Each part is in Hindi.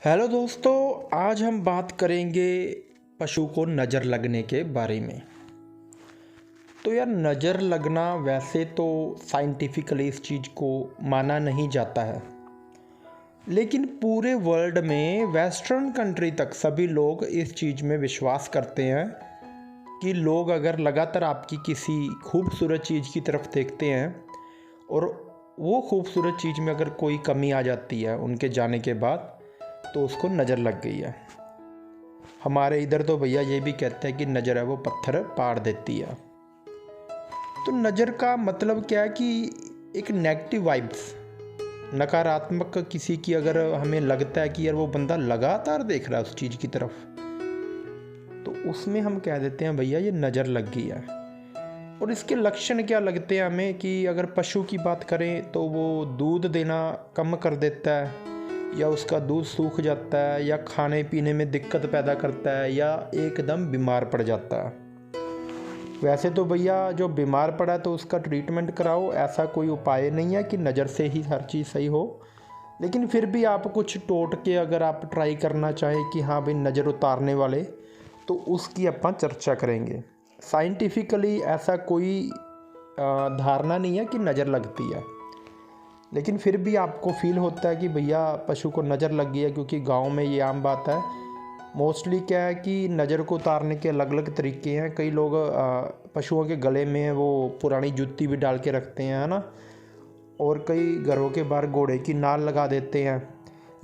हेलो दोस्तों, आज हम बात करेंगे पशु को नज़र लगने के बारे में। तो यार, नज़र लगना वैसे तो साइंटिफिकली इस चीज़ को माना नहीं जाता है, लेकिन पूरे वर्ल्ड में वेस्टर्न कंट्री तक सभी लोग इस चीज़ में विश्वास करते हैं कि लोग अगर लगातार आपकी किसी खूबसूरत चीज़ की तरफ देखते हैं और वो खूबसूरत चीज़ में अगर कोई कमी आ जाती है उनके जाने के बाद, तो उसको नज़र लग गई है। हमारे इधर तो भैया ये भी कहते हैं कि नज़र है वो पत्थर पाड़ देती है। तो नज़र का मतलब क्या है कि एक नेगेटिव वाइब्स, नकारात्मक किसी की अगर हमें लगता है कि यार वो बंदा लगातार देख रहा है उस चीज़ की तरफ, तो उसमें हम कह देते हैं भैया ये नज़र लग गई है। और इसके लक्षण क्या लगते हैं हमें कि अगर पशु की बात करें तो वो दूध देना कम कर देता है, या उसका दूध सूख जाता है, या खाने पीने में दिक्कत पैदा करता है, या एकदम बीमार पड़ जाता है। वैसे तो भैया जो बीमार पड़ा है तो उसका ट्रीटमेंट कराओ, ऐसा कोई उपाय नहीं है कि नज़र से ही हर चीज़ सही हो। लेकिन फिर भी आप कुछ टोटके अगर आप ट्राई करना चाहें कि हाँ भाई नज़र उतारने वाले, तो उसकी अपन चर्चा करेंगे। साइंटिफिकली ऐसा कोई धारणा नहीं है कि नज़र लगती है, लेकिन फिर भी आपको फील होता है कि भैया पशु को नज़र लग गई है, क्योंकि गांव में ये आम बात है। मोस्टली क्या है कि नज़र को उतारने के अलग अलग तरीके हैं। कई लोग पशुओं के गले में वो पुरानी जूती भी डाल के रखते हैं, है ना। और कई घरों के बाहर घोड़े की नाल लगा देते हैं,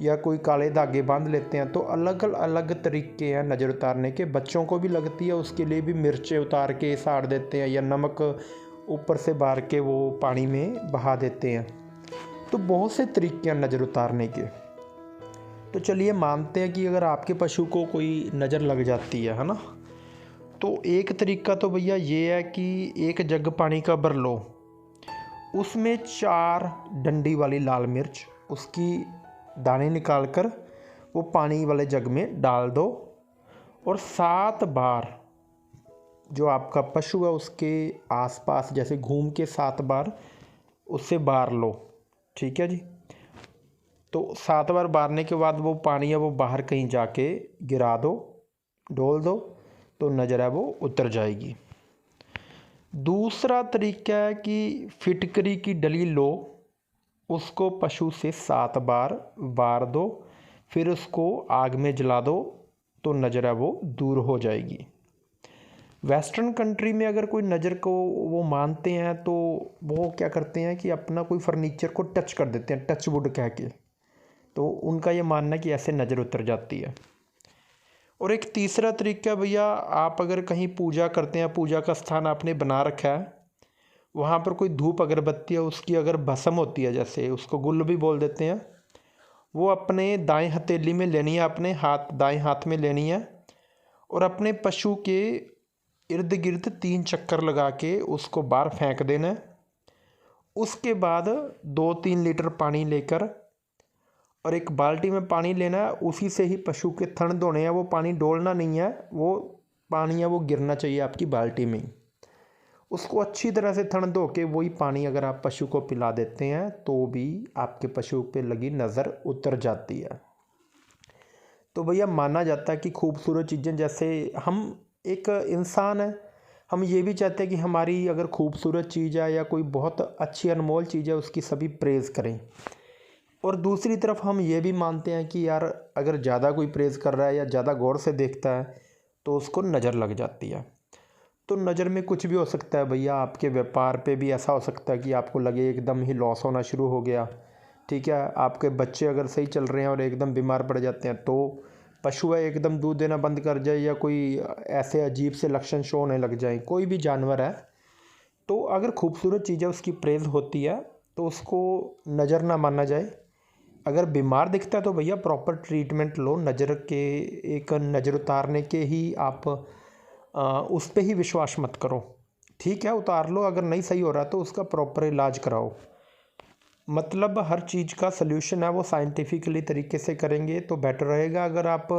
या कोई काले धागे बांध लेते हैं। तो अलग अलग तरीके हैं नज़र उतारने के। बच्चों को भी लगती है, उसके लिए भी मिर्चें उतार के साड़ देते हैं, या नमक ऊपर से बार के वो पानी में बहा देते हैं। तो बहुत से तरीके हैं नज़र उतारने के। तो चलिए मानते हैं कि अगर आपके पशु को कोई नज़र लग जाती है ना, तो एक तरीका तो भैया ये है कि एक जग पानी का भर लो, उसमें 4 डंडी वाली लाल मिर्च, उसकी दाने निकाल कर वो पानी वाले जग में डाल दो, और 7 बार जो आपका पशु है उसके आसपास जैसे घूम के 7 बार उससे बार लो। ठीक है जी। तो 7 बार बारने के बाद वो पानी है वो बाहर कहीं जाके गिरा दो, डोल दो, तो नज़र है वो उतर जाएगी। दूसरा तरीका है कि फिटकरी की डली लो, उसको पशु से 7 बार बार दो, फिर उसको आग में जला दो, तो नज़र है वो दूर हो जाएगी। वेस्टर्न कंट्री में अगर कोई नज़र को वो मानते हैं तो वो क्या करते हैं कि अपना कोई फर्नीचर को टच कर देते हैं, टच वुड कह के। तो उनका ये मानना है कि ऐसे नज़र उतर जाती है। और एक तीसरा तरीका भैया, आप अगर कहीं पूजा करते हैं, पूजा का स्थान आपने बना रखा है, वहाँ पर कोई धूप अगरबत्ती है, उसकी अगर भस्म होती है, जैसे उसको गुल भी बोल देते हैं, वो अपने दाएं हथेली में लेनी है, अपने दाएं हाथ में लेनी है, और अपने पशु के इर्द गिर्द 3 चक्कर लगा के उसको बाहर फेंक देना है। उसके बाद 2-3 लीटर पानी लेकर और एक बाल्टी में पानी लेना है, उसी से ही पशु के थन धोने हैं। वो पानी डोलना नहीं है, वो पानी है वो गिरना चाहिए आपकी बाल्टी में ही। उसको अच्छी तरह से थन धो के वही पानी अगर आप पशु को पिला देते हैं तो भी आपके पशु पे लगी नज़र उतर जाती है। तो भैया माना जाता है कि खूबसूरत चीज़ें, जैसे हम एक इंसान है, हम ये भी चाहते हैं कि हमारी अगर खूबसूरत चीज़ है या कोई बहुत अच्छी अनमोल चीज़ है उसकी सभी प्रेज़ करें। और दूसरी तरफ हम ये भी मानते हैं कि यार अगर ज़्यादा कोई प्रेज़ कर रहा है या ज़्यादा गौर से देखता है तो उसको नज़र लग जाती है। तो नज़र में कुछ भी हो सकता है भैया, आपके व्यापार पे भी ऐसा हो सकता है कि आपको लगे एकदम ही लॉस होना शुरू हो गया। ठीक है, आपके बच्चे अगर सही चल रहे हैं और एकदम बीमार पड़ जाते हैं, तो पशु है एकदम दूध देना बंद कर जाए, या कोई ऐसे अजीब से लक्षण शो होने लग जाए, कोई भी जानवर है। तो अगर खूबसूरत चीज़ है उसकी प्रेज़ होती है तो उसको नज़र ना माना जाए। अगर बीमार दिखता है तो भैया प्रॉपर ट्रीटमेंट लो। नज़र के एक नज़र उतारने के ही आप उस पर ही विश्वास मत करो। ठीक है, उतार लो, अगर नहीं सही हो रहा तो उसका प्रॉपर इलाज कराओ। मतलब हर चीज़ का सल्यूशन है वो साइंटिफिकली तरीके से करेंगे तो बेटर रहेगा। अगर आप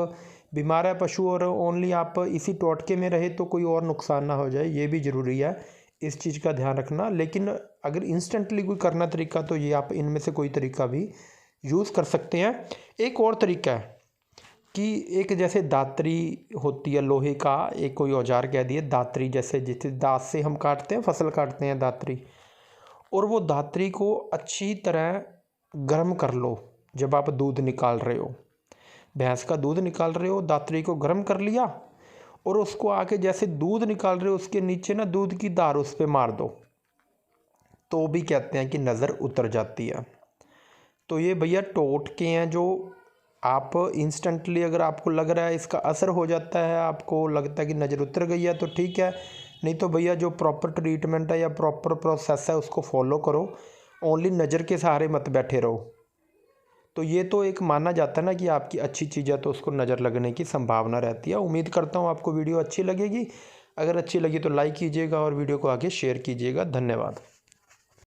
बीमार है पशु और ओनली आप इसी टोटके में रहे तो कोई और नुकसान ना हो जाए, ये भी ज़रूरी है, इस चीज़ का ध्यान रखना। लेकिन अगर इंस्टेंटली कोई करना तरीका तो ये आप इनमें से कोई तरीका भी यूज़ कर सकते हैं। एक और तरीका है, कि एक जैसे दातरी होती है लोहे का, एक कोई औजार कह दिए दातरी, जैसे जिसे दांत से हम काटते हैं, फसल काटते हैं दातरी, और वो दातरी को अच्छी तरह गर्म कर लो। जब आप दूध निकाल रहे हो, भैंस का दूध निकाल रहे हो, दातरी को गर्म कर लिया और उसको आके जैसे दूध निकाल रहे हो उसके नीचे ना दूध की धार उस पर मार दो, तो भी कहते हैं कि नज़र उतर जाती है। तो ये भैया टोटके हैं जो आप इंस्टेंटली, अगर आपको लग रहा है इसका असर हो जाता है, आपको लगता है कि नज़र उतर गई है तो ठीक है, नहीं तो भैया जो प्रॉपर ट्रीटमेंट है या प्रॉपर प्रोसेस है उसको फॉलो करो। ओनली नज़र के सहारे मत बैठे रहो। तो ये तो एक माना जाता है ना कि आपकी अच्छी चीज़ है तो उसको नज़र लगने की संभावना रहती है। उम्मीद करता हूँ आपको वीडियो अच्छी लगेगी। अगर अच्छी लगी तो लाइक कीजिएगा और वीडियो को आगे शेयर कीजिएगा। धन्यवाद।